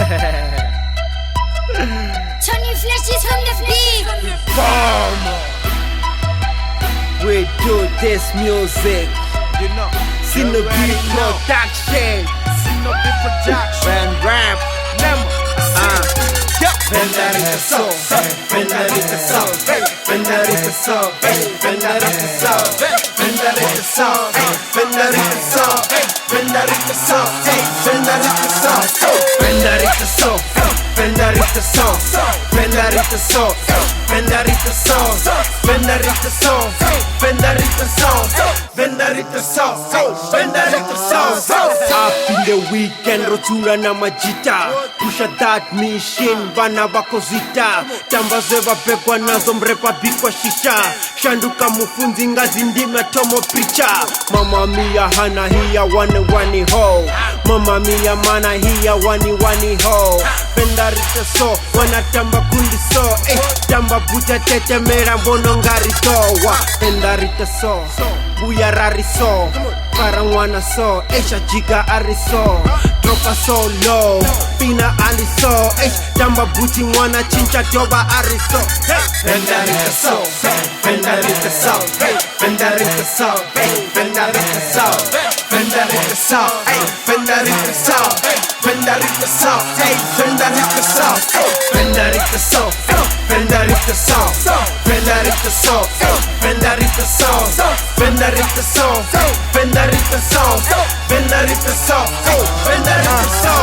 Tony Flesh is on the beat. Boom. We do this music. You know, Sino beat production. Sino beat production. Van rap. Nema. Venda the soul. Venda the soul. Venda the soul. Venda the soul. Venda the soul. Venda the soul. Venda the soul. Venda the soul. Venda the soul. Venda the soul. Venda the soul. Venda the soul. Venda the soul. Venda the soul. Venda the soul. Venda the soul. Up in the weekend, rotula na majita. Pusha that machine, bana bakozita. Tambazeva pekwa nazo mrepa bikwa shisha. Shanduka mufunzi ngazi ndime tomo picha. Mama mia hana hiya wani ho. Mama mia mana hiya wani ho. Venda rita so, wana tamba kundi so. Tamba puta tete mera mbono ngari so. Venda rita so, buya rari so. Parang wana so, esha jiga ari so. Dropa so low, pina ali so. Tamba buti wana chincha toba ari so. Venda rita so, venda rita so. Venda rita so, venda rita so. Venda rita so, venda rita so. Venda rita so, venda rita so. Venda rita so, venda rita so. Venda rita so, venda rita so. Venda rita so, venda rita so. Venda rita so, venda rita so.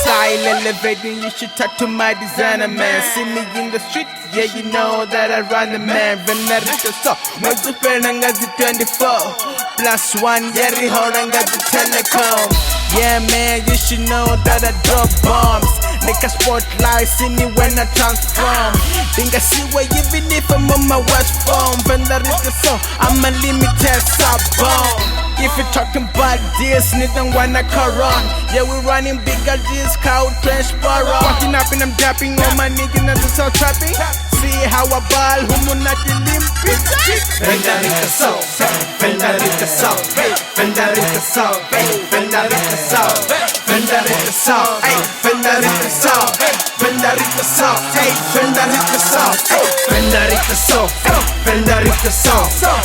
Style elevating, you should talk to my designer man. See me in the street, yeah, you know that I run the man. Venarita so, Mozuperangazi 24 +1, Yeri Horangazi Telecom. Yeah man, you should know that I drop bombs. Make a spotlight, see me when I transform. Think I see where even if I'm on my watch phone. Venarita so, I'm a limited sub-bomb. If you're talking about this, neither wanna run. Yeah, we running bigger deals, crowd transport. Walking up and I'm dapping on my niggas and the soul trapping. See how I ball, who not the limpy. Venda rita so, venda rita so. Venda rita so, venda rita so. Venda rita so, venda rita so. Venda rita so, venda rita so. Venda rita so, venda rita so.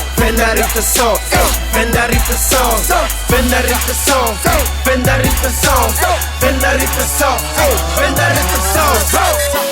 Venda rita so, venda rita so. Venda rita so, venda rita so. Venda rita so, venda rita so.